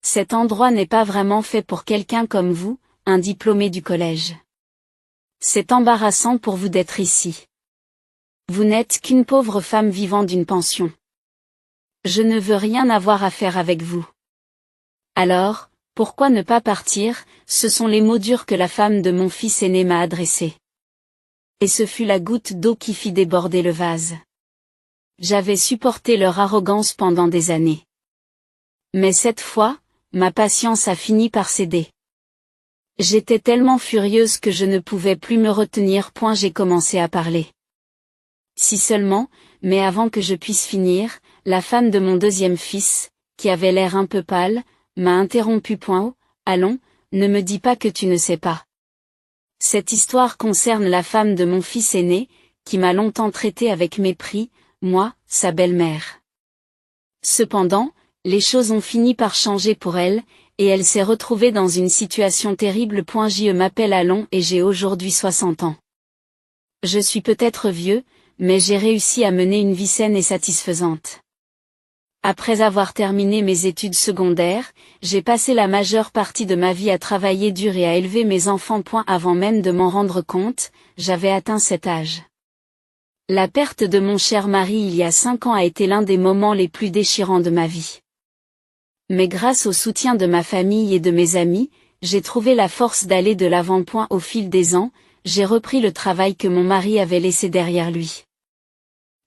Cet endroit n'est pas vraiment fait pour quelqu'un comme vous, un diplômé du collège. C'est embarrassant pour vous d'être ici. Vous n'êtes qu'une pauvre femme vivant d'une pension. Je ne veux rien avoir à faire avec vous. Alors, pourquoi ne pas partir, ce sont les mots durs que la femme de mon fils aîné m'a adressés. Et ce fut la goutte d'eau qui fit déborder le vase. J'avais supporté leur arrogance pendant des années. Mais cette fois, ma patience a fini par céder. J'étais tellement furieuse que je ne pouvais plus me retenir. J'ai commencé à parler. Si seulement, mais avant que je puisse finir, la femme de mon deuxième fils, qui avait l'air un peu pâle, m'a interrompu. Oh, allons, ne me dis pas que tu ne sais pas. Cette histoire concerne la femme de mon fils aîné, qui m'a longtemps traité avec mépris, moi, sa belle-mère. Cependant, les choses ont fini par changer pour elle, et elle s'est retrouvée dans une situation terrible. Je m'appelle Alon et j'ai aujourd'hui 60 ans. Je suis peut-être vieux, mais j'ai réussi à mener une vie saine et satisfaisante. Après avoir terminé mes études secondaires, j'ai passé la majeure partie de ma vie à travailler dur et à élever mes enfants. Avant même de m'en rendre compte, j'avais atteint cet âge. La perte de mon cher mari il y a 5 ans a été l'un des moments les plus déchirants de ma vie. Mais grâce au soutien de ma famille et de mes amis, j'ai trouvé la force d'aller de l'avant. Au fil des ans, j'ai repris le travail que mon mari avait laissé derrière lui.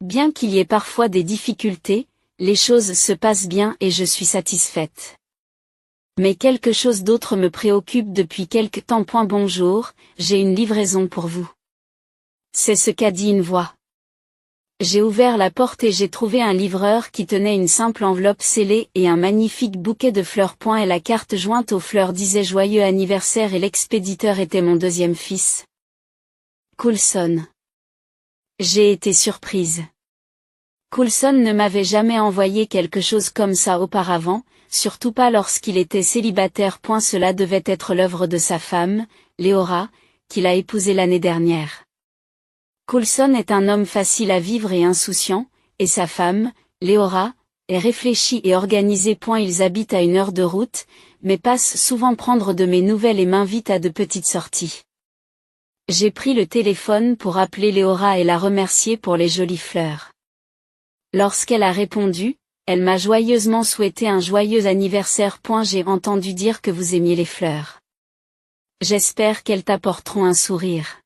Bien qu'il y ait parfois des difficultés, les choses se passent bien et je suis satisfaite. Mais quelque chose d'autre me préoccupe depuis quelque temps. Bonjour, j'ai une livraison pour vous. C'est ce qu'a dit une voix. J'ai ouvert la porte et j'ai trouvé un livreur qui tenait une simple enveloppe scellée et un magnifique bouquet de fleurs. Et la carte jointe aux fleurs disait joyeux anniversaire et l'expéditeur était mon deuxième fils. Coulson. J'ai été surprise. Coulson ne m'avait jamais envoyé quelque chose comme ça auparavant, surtout pas lorsqu'il était célibataire. Cela devait être l'œuvre de sa femme, Léora, qu'il a épousée l'année dernière. Coulson est un homme facile à vivre et insouciant, et sa femme, Léora, est réfléchie et organisée. Ils habitent à 1 heure de route, mais passent souvent prendre de mes nouvelles et m'invitent à de petites sorties. J'ai pris le téléphone pour appeler Léora et la remercier pour les jolies fleurs. Lorsqu'elle a répondu, elle m'a joyeusement souhaité un joyeux anniversaire. J'ai entendu dire que vous aimiez les fleurs. J'espère qu'elles t'apporteront un sourire.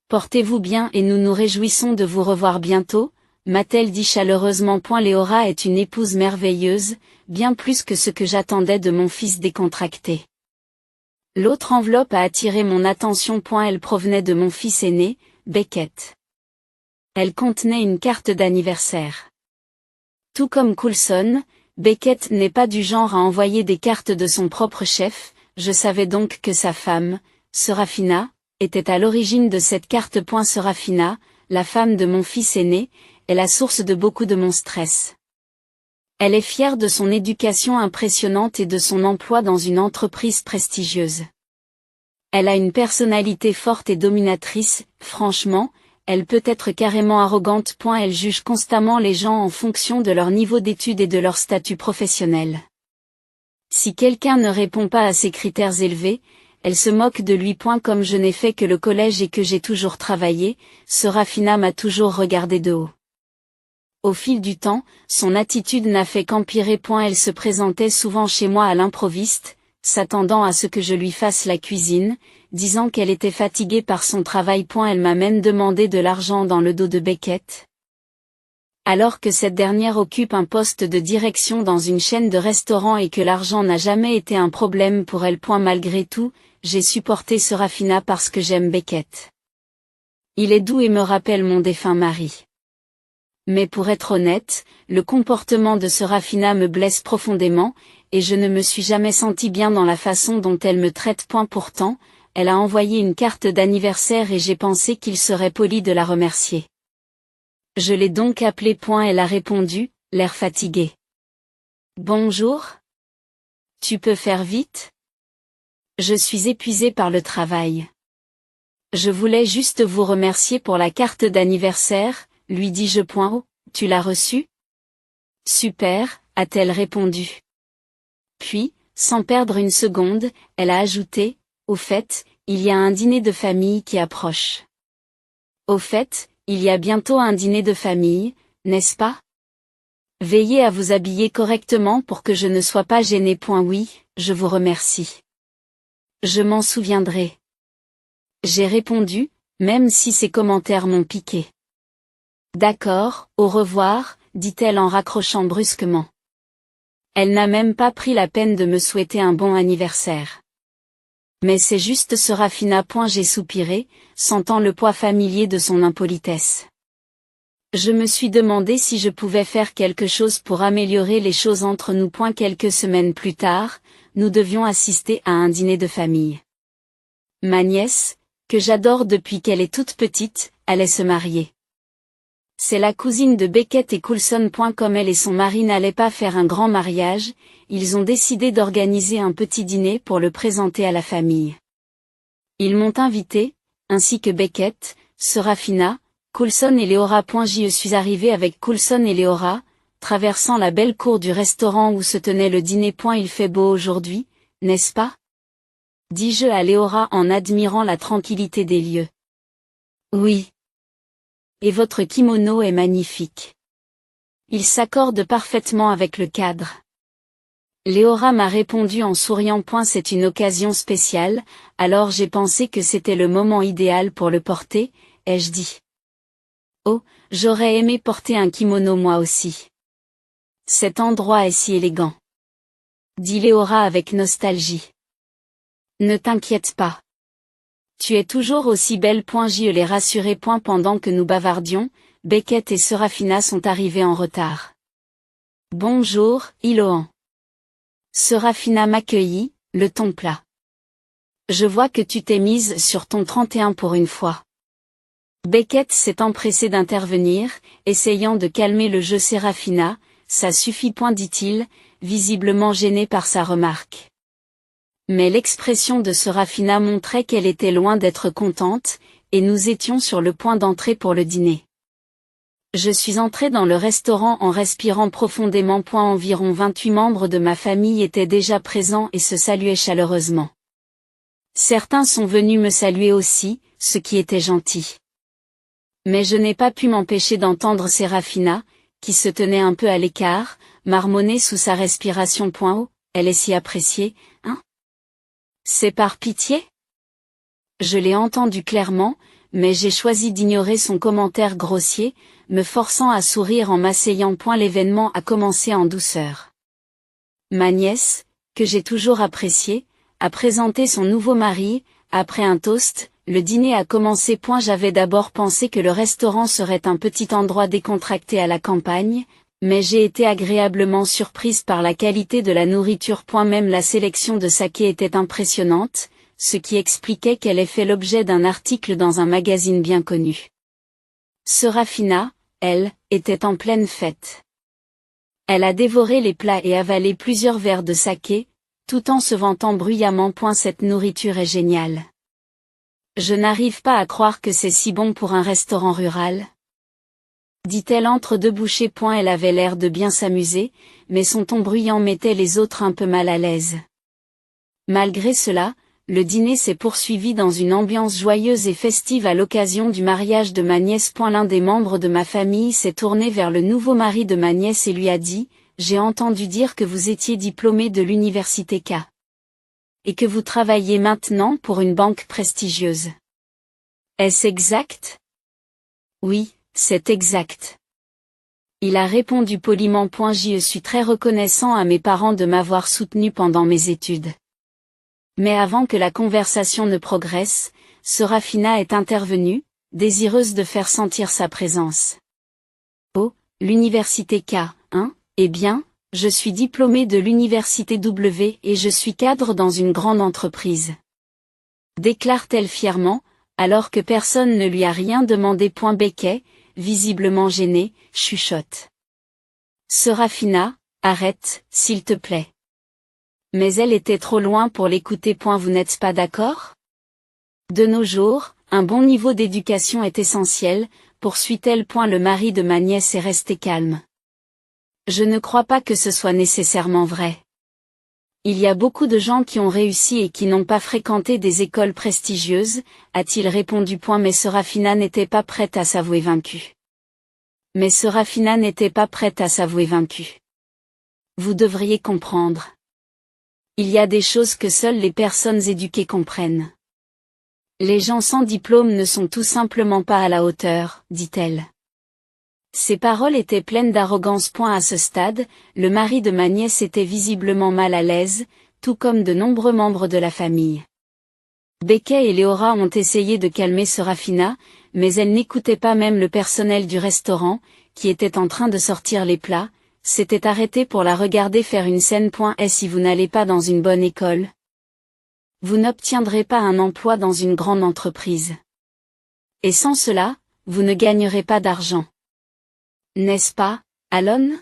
Portez-vous bien et nous nous réjouissons de vous revoir bientôt, m'a-t-elle dit chaleureusement. Léora est une épouse merveilleuse, bien plus que ce que j'attendais de mon fils décontracté. L'autre enveloppe a attiré mon attention. Elle provenait de mon fils aîné, Beckett. Elle contenait une carte d'anniversaire. Tout comme Coulson, Beckett n'est pas du genre à envoyer des cartes de son propre chef. Je savais donc que sa femme, Serafina, était à l'origine de cette carte. Serafina, la femme de mon fils aîné, est la source de beaucoup de mon stress. Elle est fière de son éducation impressionnante et de son emploi dans une entreprise prestigieuse. Elle a une personnalité forte et dominatrice. Franchement, elle peut être carrément arrogante. Elle juge constamment les gens en fonction de leur niveau d'études et de leur statut professionnel. Si quelqu'un ne répond pas à ces critères élevés, elle se moque de lui. Comme je n'ai fait que le collège et que j'ai toujours travaillé, Serafina m'a toujours regardé de haut. Au fil du temps, son attitude n'a fait qu'empirer. Elle se présentait souvent chez moi à l'improviste, s'attendant à ce que je lui fasse la cuisine, disant qu'elle était fatiguée par son travail. Elle m'a même demandé de l'argent dans le dos de Beckett. Alors que cette dernière occupe un poste de direction dans une chaîne de restaurants et que l'argent n'a jamais été un problème pour elle. Malgré tout, j'ai supporté Serafina parce que j'aime Beckett. Il est doux et me rappelle mon défunt mari. Mais pour être honnête, le comportement de Serafina me blesse profondément, et je ne me suis jamais senti bien dans la façon dont elle me traite. Pourtant, elle a envoyé une carte d'anniversaire et j'ai pensé qu'il serait poli de la remercier. Je l'ai donc appelée. Elle a répondu, l'air fatigué. Bonjour. Tu peux faire vite? Je suis épuisée par le travail. Je voulais juste vous remercier pour la carte d'anniversaire, lui dis-je. Oh, tu l'as reçue? Super, a-t-elle répondu. Puis, sans perdre une seconde, elle a ajouté, au fait, il y a un dîner de famille qui approche. Au fait, il y a bientôt un dîner de famille, n'est-ce pas? Veillez à vous habiller correctement pour que je ne sois pas gênée. Oui, je vous remercie. Je m'en souviendrai. J'ai répondu, même si ces commentaires m'ont piqué. D'accord, au revoir, dit-elle en raccrochant brusquement. Elle n'a même pas pris la peine de me souhaiter un bon anniversaire. Mais c'est juste Serafina. J'ai soupiré, sentant le poids familier de son impolitesse. Je me suis demandé si je pouvais faire quelque chose pour améliorer les choses entre nous. Quelques semaines plus tard, nous devions assister à un dîner de famille. Ma nièce, que j'adore depuis qu'elle est toute petite, allait se marier. C'est la cousine de Beckett et Coulson. Comme elle et son mari n'allaient pas faire un grand mariage, ils ont décidé d'organiser un petit dîner pour le présenter à la famille. Ils m'ont invité, ainsi que Beckett, Serafina, Coulson et Léora. Je suis arrivée avec Coulson et Léora, traversant la belle cour du restaurant où se tenait le dîner. Il fait beau aujourd'hui, n'est-ce pas? Dis-je à Léora en admirant la tranquillité des lieux. Oui. Et votre kimono est magnifique. Il s'accorde parfaitement avec le cadre. Léora m'a répondu en souriant. C'est une occasion spéciale, alors j'ai pensé que c'était le moment idéal pour le porter, ai-je dit. Oh, j'aurais aimé porter un kimono moi aussi. Cet endroit est si élégant. Dit Léora avec nostalgie. Ne t'inquiète pas. Tu es toujours aussi belle. Je l'ai rassurée. Pendant que nous bavardions, Beckett et Serafina sont arrivés en retard. Bonjour, Iloan. Serafina m'accueillit, le ton plat. Je vois que tu t'es mise sur ton 31 pour une fois. Beckett s'est empressé d'intervenir, essayant de calmer le jeu. Serafina, ça suffit. Dit-il, visiblement gêné par sa remarque. Mais l'expression de Serafina montrait qu'elle était loin d'être contente, et nous étions sur le point d'entrer pour le dîner. Je suis entrée dans le restaurant en respirant profondément. Environ 28 membres de ma famille étaient déjà présents et se saluaient chaleureusement. Certains sont venus me saluer aussi, ce qui était gentil. Mais je n'ai pas pu m'empêcher d'entendre Serafina, qui se tenait un peu à l'écart, marmonner sous sa respiration. Oh, elle est si appréciée, hein? C'est par pitié? Je l'ai entendu clairement, mais j'ai choisi d'ignorer son commentaire grossier, me forçant à sourire en m'asseyant. L'événement a commencé en douceur. Ma nièce, que j'ai toujours appréciée, a présenté son nouveau mari, après un toast, le dîner a commencé. J'avais d'abord pensé que le restaurant serait un petit endroit décontracté à la campagne, mais j'ai été agréablement surprise par la qualité de la nourriture. Même la sélection de saké était impressionnante, ce qui expliquait qu'elle ait fait l'objet d'un article dans un magazine bien connu. Serafina, elle, était en pleine fête. Elle a dévoré les plats et avalé plusieurs verres de saké, tout en se vantant bruyamment. Cette nourriture est géniale. Je n'arrive pas à croire que c'est si bon pour un restaurant rural. Dit-elle entre deux bouchées. Elle avait l'air de bien s'amuser, mais son ton bruyant mettait les autres un peu mal à l'aise. Malgré cela, le dîner s'est poursuivi dans une ambiance joyeuse et festive à l'occasion du mariage de ma nièce. L'un des membres de ma famille s'est tourné vers le nouveau mari de ma nièce et lui a dit, « J'ai entendu dire que vous étiez diplômé de l'université K. Et que vous travaillez maintenant pour une banque prestigieuse. Est-ce exact? » Oui, c'est exact. Il a répondu poliment. Je suis très reconnaissant à mes parents de m'avoir soutenu pendant mes études. Mais avant que la conversation ne progresse, Serafina est intervenue, désireuse de faire sentir sa présence. Oh, l'université K, hein? Eh bien, je suis diplômée de l'université W et je suis cadre dans une grande entreprise. Déclare-t-elle fièrement, alors que personne ne lui a rien demandé. Beckett, visiblement gêné, chuchote. Serafina, arrête, s'il te plaît. Mais elle était trop loin pour l'écouter. Vous n'êtes pas d'accord? De nos jours, un bon niveau d'éducation est essentiel, poursuit-elle. Le mari de ma nièce est resté calme. Je ne crois pas que ce soit nécessairement vrai. Il y a beaucoup de gens qui ont réussi et qui n'ont pas fréquenté des écoles prestigieuses, a-t-il répondu. Mais Serafina n'était pas prête à s'avouer vaincue. Vous devriez comprendre. Il y a des choses que seules les personnes éduquées comprennent. Les gens sans diplôme ne sont tout simplement pas à la hauteur, dit-elle. Ses paroles étaient pleines d'arrogance. À ce stade, le mari de ma nièce était visiblement mal à l'aise, tout comme de nombreux membres de la famille. Becky et Léora ont essayé de calmer Serafina, mais elle n'écoutait pas. Même le personnel du restaurant, qui était en train de sortir les plats, s'était arrêté pour la regarder faire une scène. Et si vous n'allez pas dans une bonne école, vous n'obtiendrez pas un emploi dans une grande entreprise. Et sans cela, vous ne gagnerez pas d'argent. N'est-ce pas, Alon?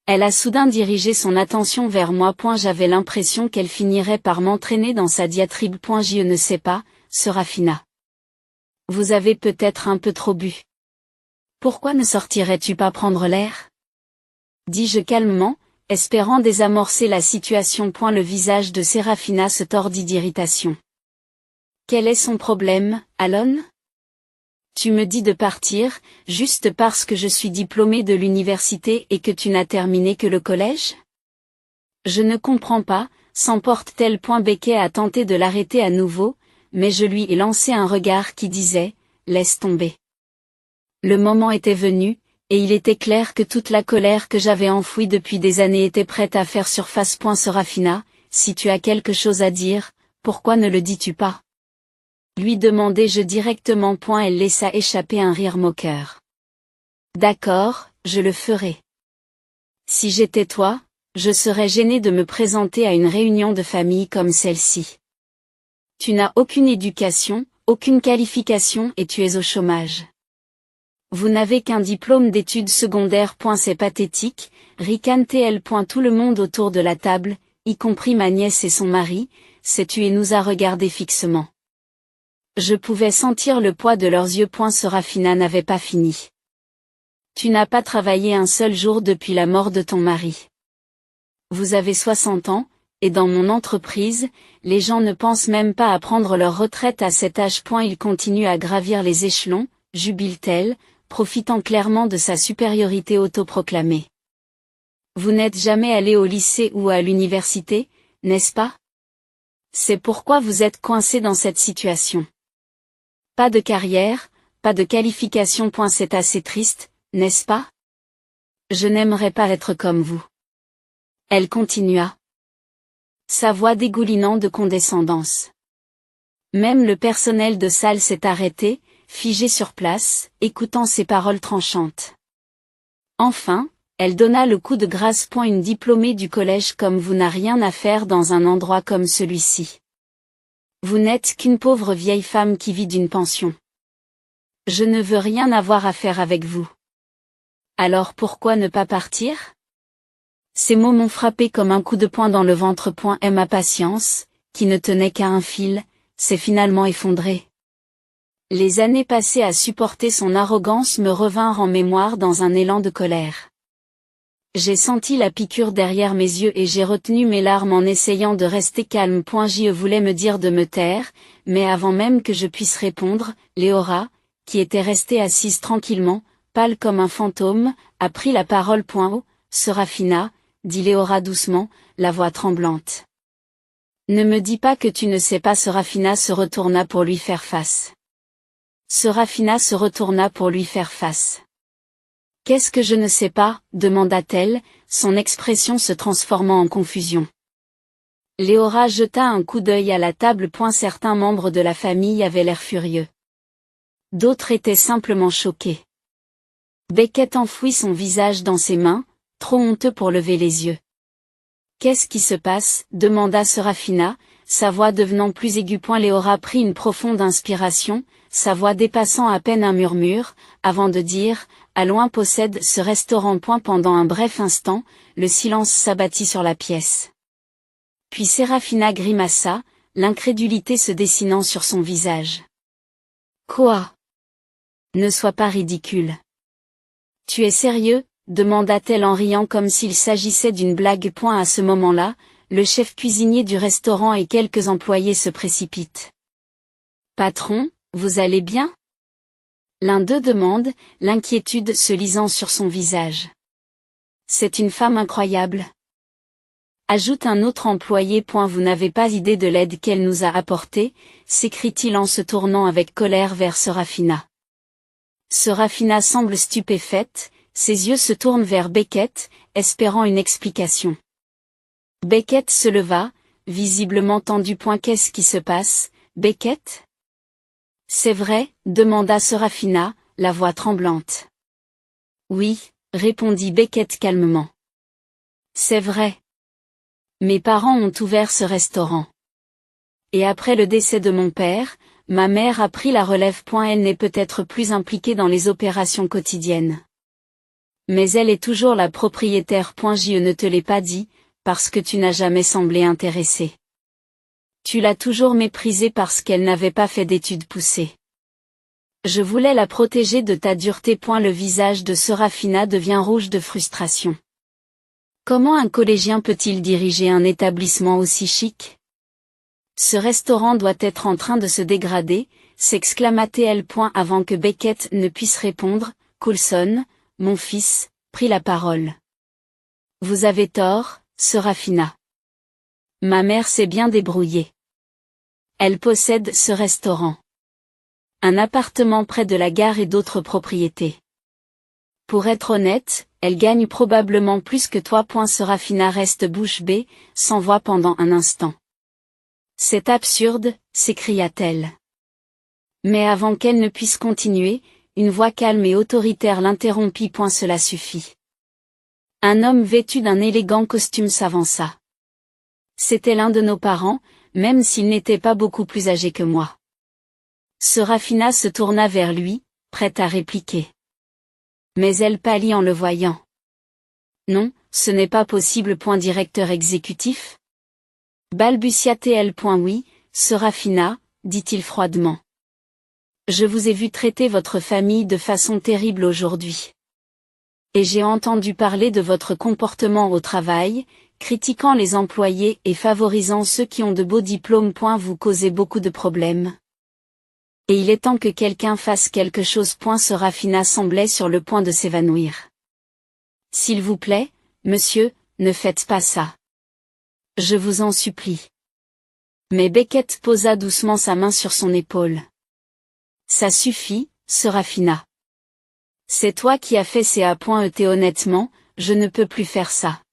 Elle a soudain dirigé son attention vers moi. J'avais l'impression qu'elle finirait par m'entraîner dans sa diatribe. Je ne sais pas, Serafina. Vous avez peut-être un peu trop bu. Pourquoi ne sortirais-tu pas prendre l'air? Dis-je calmement, espérant désamorcer la situation. Le visage de Serafina se tordit d'irritation. Quel est son problème, Alon? Tu me dis de partir, juste parce que je suis diplômée de l'université et que tu n'as terminé que le collège? Je ne comprends pas, s'emporte-t-elle. Becky a tenté de l'arrêter à nouveau, mais je lui ai lancé un regard qui disait, laisse tomber. Le moment était venu, et il était clair que toute la colère que j'avais enfouie depuis des années était prête à faire surface. Serafina, si tu as quelque chose à dire, pourquoi ne le dis-tu pas? Lui demandai-je directement. Elle laissa échapper un rire moqueur. D'accord, je le ferai. Si j'étais toi, je serais gênée de me présenter à une réunion de famille comme celle-ci. Tu n'as aucune éducation, aucune qualification et tu es au chômage. Vous n'avez qu'un diplôme d'études secondaires. C'est pathétique, ricane-t-elle. Tout le monde autour de la table, y compris ma nièce et son mari, s'est tu et nous a regardés fixement. Je pouvais sentir le poids de leurs yeux. Serafina n'avait pas fini. Tu n'as pas travaillé un seul jour depuis la mort de ton mari. Vous avez 60 ans, et dans mon entreprise, les gens ne pensent même pas à prendre leur retraite à cet âge. Il continue à gravir les échelons, jubile-t-elle, profitant clairement de sa supériorité autoproclamée. Vous n'êtes jamais allé au lycée ou à l'université, n'est-ce pas? C'est pourquoi vous êtes coincé dans cette situation. Pas de carrière, pas de qualification. C'est assez triste, n'est-ce pas? Je n'aimerais pas être comme vous. Elle continua. Sa voix dégoulinant de condescendance. Même le personnel de salle s'est arrêté, figé sur place, écoutant ses paroles tranchantes. Enfin, elle donna le coup de grâce. Une diplômée du collège comme vous n'a rien à faire dans un endroit comme celui-ci. Vous n'êtes qu'une pauvre vieille femme qui vit d'une pension. Je ne veux rien avoir à faire avec vous. Alors pourquoi ne pas partir? Ces mots m'ont frappé comme un coup de poing dans le ventre. Et ma patience, qui ne tenait qu'à un fil, s'est finalement effondrée. Les années passées à supporter son arrogance me revinrent en mémoire dans un élan de colère. J'ai senti la piqûre derrière mes yeux et j'ai retenu mes larmes en essayant de rester calme. Je voulais me dire de me taire, mais avant même que je puisse répondre, Léora, qui était restée assise tranquillement, pâle comme un fantôme, a pris la parole. Oh, Serafina, dit Léora doucement, la voix tremblante. Ne me dis pas que tu ne sais pas. Serafina se retourna pour lui faire face. Qu'est-ce que je ne sais pas, demanda-t-elle, son expression se transformant en confusion. Léora jeta un coup d'œil à la table. Certains membres de la famille avaient l'air furieux. D'autres étaient simplement choqués. Beckett enfouit son visage dans ses mains, trop honteux pour lever les yeux. Qu'est-ce qui se passe? Demanda Serafina, sa voix devenant plus aiguë. Léora prit une profonde inspiration, sa voix dépassant à peine un murmure, avant de dire, à loin possède ce restaurant. Pendant un bref instant, le silence s'abattit sur la pièce. Puis Serafina grimaça, l'incrédulité se dessinant sur son visage. Quoi? Ne sois pas ridicule. Tu es sérieux? Demanda-t-elle en riant comme s'il s'agissait d'une blague. À ce moment-là, le chef cuisinier du restaurant et quelques employés se précipitent. Patron, vous allez bien? L'un d'eux demande, l'inquiétude se lisant sur son visage. C'est une femme incroyable. Ajoute un autre employé. Vous n'avez pas idée de l'aide qu'elle nous a apportée, s'écrie-t-il en se tournant avec colère vers Serafina. Serafina semble stupéfaite, ses yeux se tournent vers Beckett, espérant une explication. Beckett se leva, visiblement tendu. Qu'est-ce qui se passe, Beckett? C'est vrai, demanda Serafina, la voix tremblante. Oui, répondit Beckett calmement. C'est vrai. Mes parents ont ouvert ce restaurant. Et après le décès de mon père, ma mère a pris la relève. Elle n'est peut-être plus impliquée dans les opérations quotidiennes. Mais elle est toujours la propriétaire. Je ne te l'ai pas dit, parce que tu n'as jamais semblé intéressé. Tu l'as toujours méprisée parce qu'elle n'avait pas fait d'études poussées. Je voulais la protéger de ta dureté. Le visage de Serafina devient rouge de frustration. Comment un collégien peut-il diriger un établissement aussi chic? Ce restaurant doit être en train de se dégrader, s'exclama-t-elle. Avant que Beckett ne puisse répondre, Coulson, mon fils, prit la parole. Vous avez tort, Serafina. Ma mère s'est bien débrouillée. Elle possède ce restaurant. Un appartement près de la gare et d'autres propriétés. Pour être honnête, elle gagne probablement plus que toi. Serafina reste bouche bée, sans voix pendant un instant. C'est absurde, s'écria-t-elle. Mais avant qu'elle ne puisse continuer, une voix calme et autoritaire l'interrompit. Cela suffit. Un homme vêtu d'un élégant costume s'avança. C'était l'un de nos parents, même s'il n'était pas beaucoup plus âgé que moi. Serafina se tourna vers lui, prête à répliquer. Mais elle pâlit en le voyant. Non, ce n'est pas possible. Directeur exécutif? Balbutia-t-elle. Oui, Serafina, dit-il froidement. Je vous ai vu traiter votre famille de façon terrible aujourd'hui. Et j'ai entendu parler de votre comportement au travail, critiquant les employés et favorisant ceux qui ont de beaux diplômes. Vous causez beaucoup de problèmes. Et il est temps que quelqu'un fasse quelque chose. Serafina semblait sur le point de s'évanouir. S'il vous plaît, monsieur, ne faites pas ça. Je vous en supplie. Mais Beckett posa doucement sa main sur son épaule. Ça suffit, Serafina. C'est toi qui as fait CA. Honnêtement, je ne peux plus faire ça.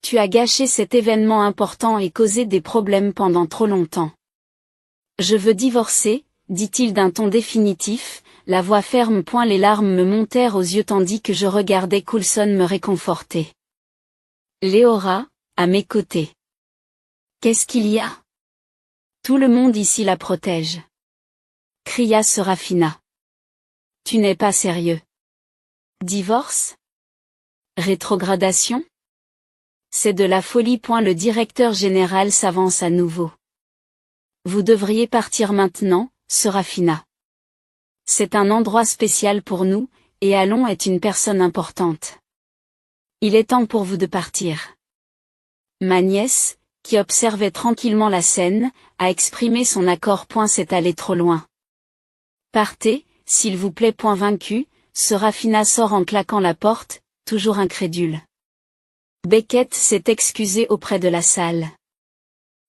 Tu as gâché cet événement important et causé des problèmes pendant trop longtemps. Je veux divorcer, dit-il d'un ton définitif, la voix ferme. Les larmes me montèrent aux yeux tandis que je regardais Coulson me réconforter. Léora, à mes côtés. Qu'est-ce qu'il y a? Tout le monde ici la protège. Cria Serafina. Tu n'es pas sérieux. Divorce? Rétrogradation? C'est de la folie. Le directeur général s'avance à nouveau. Vous devriez partir maintenant, Serafina. C'est un endroit spécial pour nous, et Alon est une personne importante. Il est temps pour vous de partir. Ma nièce, qui observait tranquillement la scène, a exprimé son accord. C'est allé trop loin. Partez, s'il vous plaît. Vaincu, Serafina sort en claquant la porte, toujours incrédule. Beckett s'est excusé auprès de la salle.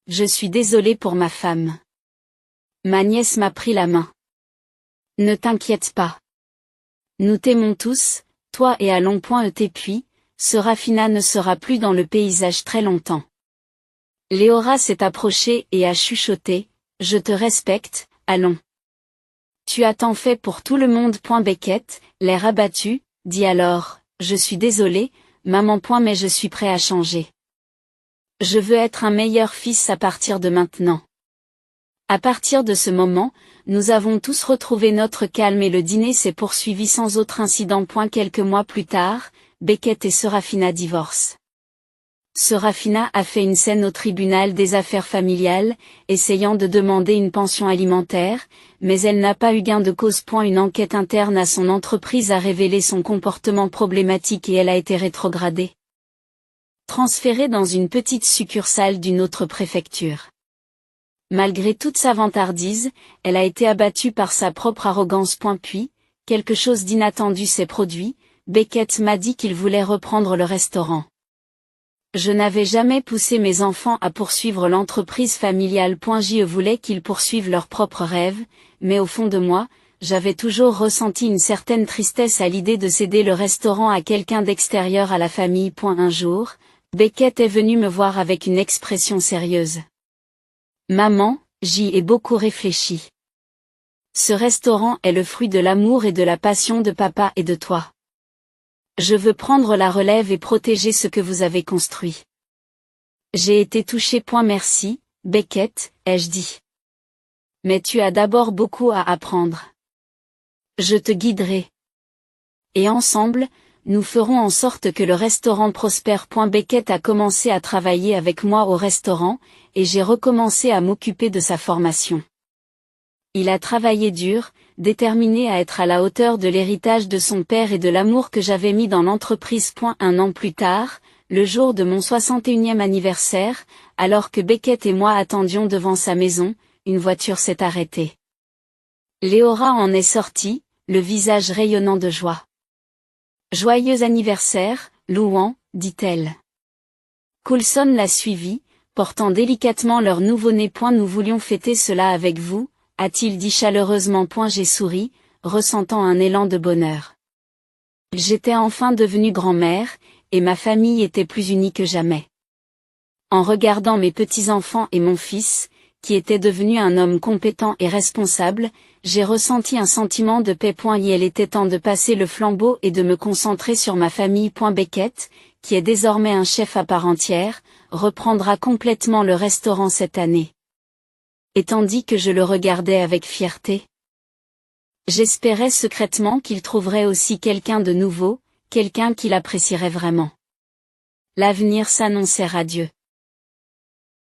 Je suis désolé pour ma femme. Ma nièce m'a pris la main. Ne t'inquiète pas. Nous t'aimons tous, toi et Alon. Puis, Serafina ne sera plus dans le paysage très longtemps. Léora s'est approchée et a chuchoté, je te respecte, Alon. Tu as tant fait pour tout le monde. Beckett, l'air abattu, dit alors, je suis désolé, maman. Mais je suis prêt à changer. Je veux être un meilleur fils à partir de maintenant. À partir de ce moment, nous avons tous retrouvé notre calme et le dîner s'est poursuivi sans autre incident. Quelques mois plus tard, Beckett et Serafina divorcent. Serafina a fait une scène au tribunal des affaires familiales, essayant de demander une pension alimentaire, mais elle n'a pas eu gain de cause. Une enquête interne à son entreprise a révélé son comportement problématique et elle a été rétrogradée. transférée dans une petite succursale d'une autre préfecture. Malgré toute sa vantardise, elle a été abattue par sa propre arrogance. Puis, quelque chose d'inattendu s'est produit, Beckett m'a dit qu'il voulait reprendre le restaurant. Je n'avais jamais poussé mes enfants à poursuivre l'entreprise familiale. Je voulais qu'ils poursuivent leurs propres rêves, mais au fond de moi, j'avais toujours ressenti une certaine tristesse à l'idée de céder le restaurant à quelqu'un d'extérieur à la famille. Un jour, Beckett est venu me voir avec une expression sérieuse. Maman, j'y ai beaucoup réfléchi. Ce restaurant est le fruit de l'amour et de la passion de papa et de toi. Je veux prendre la relève et protéger ce que vous avez construit. J'ai été touché. Merci, Beckett, ai-je dit. Mais tu as d'abord beaucoup à apprendre. Je te guiderai. Et ensemble, nous ferons en sorte que le restaurant prospère. Beckett a commencé à travailler avec moi au restaurant, et j'ai recommencé à m'occuper de sa formation. Il a travaillé dur, déterminé à être à la hauteur de l'héritage de son père et de l'amour que j'avais mis dans l'entreprise. Un an plus tard, le jour de mon 61e anniversaire, alors que Beckett et moi attendions devant sa maison, une voiture s'est arrêtée. Léora en est sortie, le visage rayonnant de joie. « Joyeux anniversaire, Louan, dit-elle. Coulson l'a suivi, portant délicatement leur nouveau-né. Nous voulions fêter cela avec vous, a-t-il dit chaleureusement. J'ai souri, ressentant un élan de bonheur. J'étais enfin devenue grand-mère, et ma famille était plus unie que jamais. En regardant mes petits-enfants et mon fils, qui était devenu un homme compétent et responsable, j'ai ressenti un sentiment de paix. Il était temps de passer le flambeau et de me concentrer sur ma famille. Beckett, qui est désormais un chef à part entière, reprendra complètement le restaurant cette année. Et tandis que je le regardais avec fierté, j'espérais secrètement qu'il trouverait aussi quelqu'un de nouveau, quelqu'un qui l'apprécierait vraiment. L'avenir s'annonçait radieux.